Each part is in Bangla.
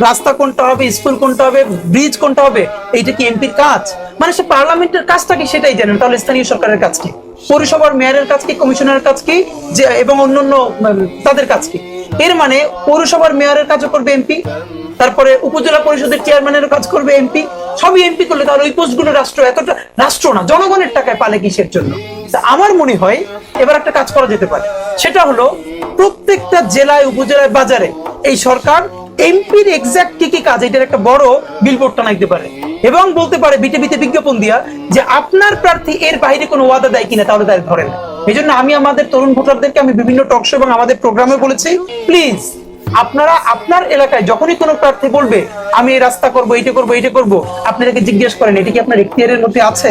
রাস্তা কোনটা হবে, স্কুল কোনটা হবে, ব্রিজ কোনটা হবে, এইটা কি এমপির কাজ? মানে সে পার্লামেন্টের কাজটা কি সেটাই জানেন, তাহলে স্থানীয় সরকারের কাজ কি? পৌরসভার মেয়রের কাজ কি, কমিশনারের কাজ কি, যে এবং অন্যান্য তাদের কাজ কি? এর মানে পৌরসভার মেয়রের কাজও করবে এমপি, তারপরে উপজেলা পরিষদের চেয়ারম্যানের কাজ করবে এমপি, সবই এমপি করলে তাহলে ওই পোস্টগুলো রাষ্ট্র এতটা, রাষ্ট্র না জনগণের টাকায় পালে কিসের জন্য? আমার মনে হয় এবার একটা কাজ করা যেতে পারে, সেটা হলো প্রত্যেকটা জেলায়, উপজেলায়, বাজারে এই সরকার এমপির এক্সাক্ট কি কি কাজ এটার একটা বড় বিলবোর্ড টানাইতে পারে এবং বলতে পারে বিটিভিতে বিজ্ঞাপন দিয়া যে আপনার প্রার্থী এর বাইরে কোনো ওয়াদা দেয় কিনা, তাহলে তাদের ধরেন। এই জন্য আমি আমাদের তরুণ ভোটারদেরকে আমি বিভিন্ন টক শো এবং আমাদের প্রোগ্রামে বলেছি, প্লিজ আপনারা আপনার এলাকায় যখনই কোনো প্রার্থী বলবে আমি এই রাস্তা করবো, এইটা করবো, এইটা করবো, আপনাদেরকে জিজ্ঞেস করেন এটা কি আপনার এখতিয়ারের মধ্যে আছে।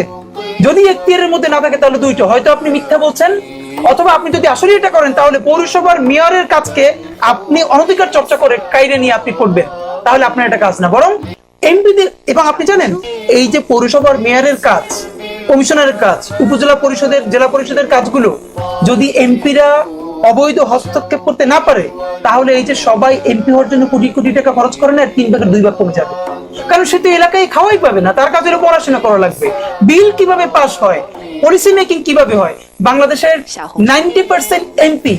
যদি এখতিয়ারের মধ্যে না থাকে তাহলে দুইটা, হয়তো আপনি মিথ্যা বলছেন, অথবা আপনি যদি আসলে এটা করেন তাহলে পৌরসভার মেয়রের কাজকে আপনি অনধিকার চর্চা করে কাইরে নিয়ে আপনি করবেন, তাহলে আপনার এটা কাজ না। বরং এমপিদের, এবং আপনি জানেন এই যে পৌরসভার মেয়রের কাজ, কমিশনারের কাজ, উপজেলা পরিষদের, জেলা পরিষদের কাজগুলো যদি এমপিরা অবৈধ হস্তক্ষেপ করতে না পারে, তাহলে এই যে সবাই এমপি হওয়ার জন্য কোটি কোটি টাকা খরচ করে না, 3 ভাগের 2 ভাগ কমে যাবে। কারণ সে তো এলাকায় খাওয়াই পাবে না, তার কাজের পড়াশোনা করা লাগবে, বিল কিভাবে পাস হয়, পলিসি মেকিং কিভাবে হয়। বাংলাদেশের 90% এমপি,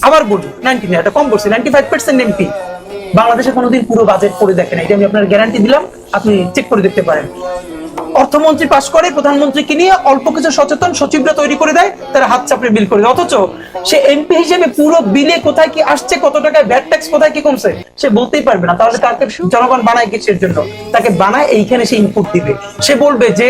আবার বলি 90 না, এটা কম বলছি, 95% এমপি বাংলাদেশে কোনোদিন পুরো বাজেট পড়ে দেখেন, এটা আমি আপনার গ্যারান্টি দিলাম, আপনি চেক করে দেখতে পারেন। অর্থমন্ত্রী পাশ করে, প্রধানমন্ত্রীকে নিয়ে অল্প কিছু সচেতন সচিবরা তৈরি করে দেয়, তারা হাত চাপড়ে বিল করে দেয়, অথচ সে এমপি হিসেবে পুরো বিলে কোথায় কি আসছে, কত টাকায় ভ্যাট ট্যাক্স কোথায় কি কমছে সে বলতেই পারবে না। তাহলে তাকে জনগণ বানায় কিসের জন্য? তাকে বানায় এইখানে সে ইনপুট দিবে, সে বলবে যে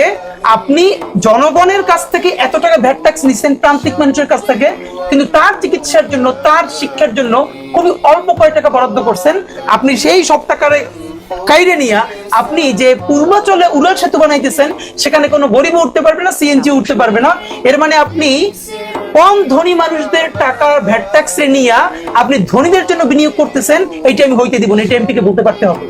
আপনি জনগণের কাছ থেকে এত টাকা ভ্যাট ট্যাক্স নিচ্ছেন, প্রান্তিক মানুষের কাছ থেকে, কিন্তু তার চিকিৎসার জন্য, তার শিক্ষার জন্য খুবই অল্প কয় টাকা বরাদ্দ করছেন, আপনি সেই সব টাকারে কাইরে নিয়া আপনি যে পূর্বাচলে উড়াল সেতু বানাইতেছেন, সেখানে কোনো গরিব উঠতে পারবে না, সিএনজি উঠতে পারবে না। এর মানে আপনি কম ধনী মানুষদের টাকা ভ্যাট ট্যাক্স নিয়ে আপনি ধনীদের জন্য বিনিয়োগ করতেছেন, এইটা আমি হইতে দিব না, এটা এমপিকে বলতে পারতে হবে।